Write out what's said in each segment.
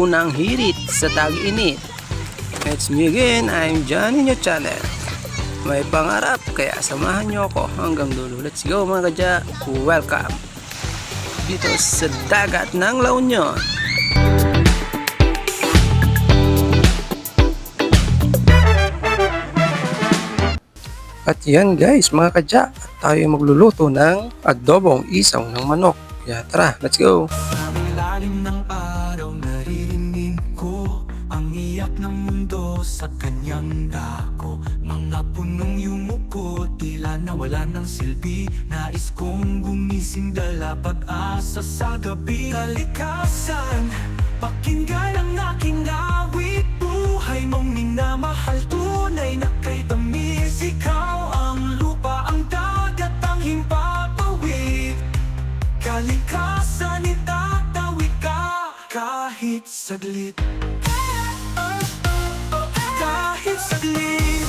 unang hirit sa tag-init. It's me again, I'm Johnny Nyo Channel. May pangarap, kaya samahan nyo ako hanggang dulo. Let's go mga kadya, welcome dito sa dagat ng La Union. At yan guys mga kadya, tayo magluluto ng adobong isaw ng manok. Kaya tara, let's go! Sa ilalim ng araw naririnig ko ang iyak ng mundo sa kanyang dako. Mga punong yumuko, tila nawala ng silbi. Nais kong gumising, dala pag-asa sa gabi. Kalikasan, pakinggan ang aking awit. Buhay mong minamahal, tunay na kay tamis. Ikaw ang lupa, ang dagat, ang himpapawid. Kalikasan, itatawid ka kahit saglit. Kahit saglit.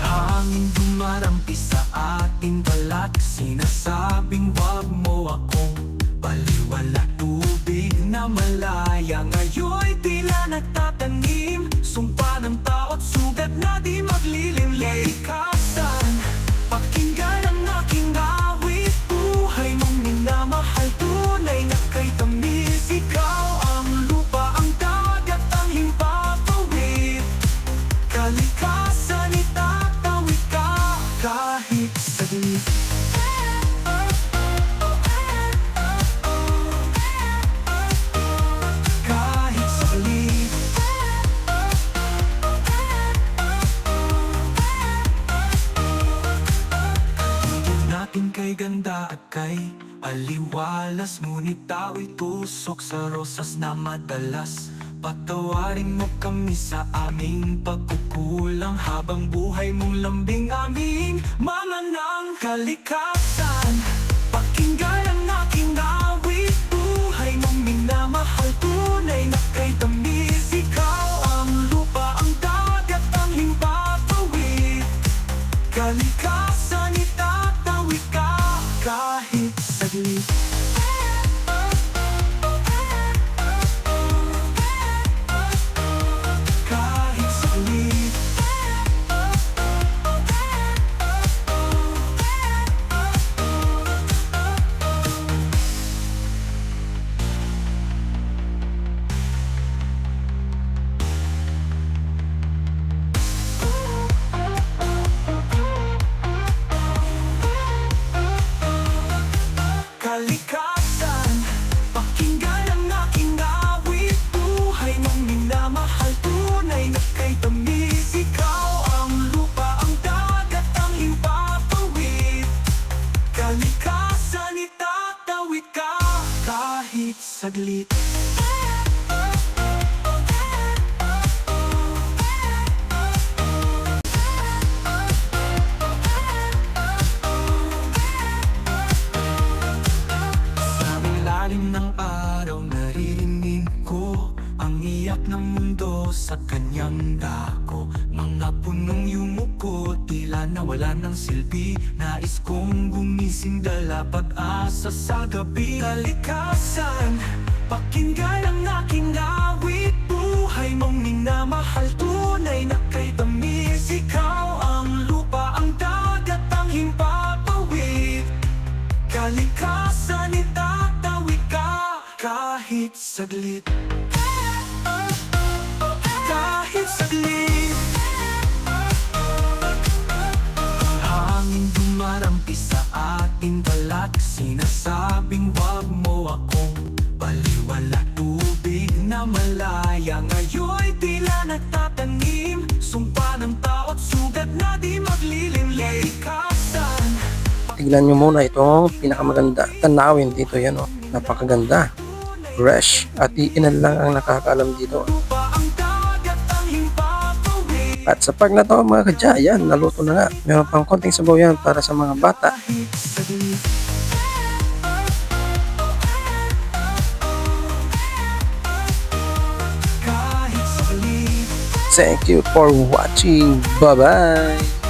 Hangin dumarampi sa ating balat, sinasabing wag mo akong baliwala. Tubig na malaya, ngayon tila nagtatanim. Sumpa ng tao't sugat na di maglilim. Kalikasan, pakinggan ang aking awit. Buhay mong minamahal, tunay na kay tamis. Ikaw ang lupa, ang dagat, ang himpapawid. Kalikasan, itatawid ka kahit saglit. Kahit saglit. Natin kay ganda at kay aliwalas, ngunit tao'y tusok sa rosas na madalas. Patawarin mo kami sa aming pagkukulang, habang buhay mong lambing aming mga ng kalikasan. Pakinggan ang aking awit. Buhay mong minamahal, tunay na kay tamis. Ikaw ang lupa, ang dagat, ang himpapawid. Kalikasan, itatawid ka kahit saglit. Kahit saglit. Kalikasan, pakinggan ang aking awit. Buhay mong minamahal, tunay na kay tamis. Ikaw ang lupa, ang dagat, ang himpapawid. Kalikasan, itatawid ka kahit saglit. Ng araw naririnig ko ang iyak ng mundo sa kanyang dako. Mga punong yumuko, tila nawala ng silbi. Nais kong gumising, dala pag-asa sa gabi. Kalikasan, pakinggan ang aking awit. Buhay mong minamahal, tunay na kay tamis. Ikaw ang lupa, ang dagat, ang himpapawid. Kalikasan, itatawid ka kahit saglit. Kahit saglit. Hangin dumarampi sa ating balat, sinasabing wag mo akong baliwala. Tubig na malaya, ngayon tila nagtatanim. Sumpa ng tao't sugat na di maglilim. Kalikasan. Tignan nyo muna itong pinakamaganda tanawin dito, yan o, napakaganda, fresh, at iinan lang ang nakakaalam dito. At sa pag na to mga kadya, yan, naluto na nga. Meron pang konting sabaw yan para sa mga bata. Thank you for watching. Bye bye.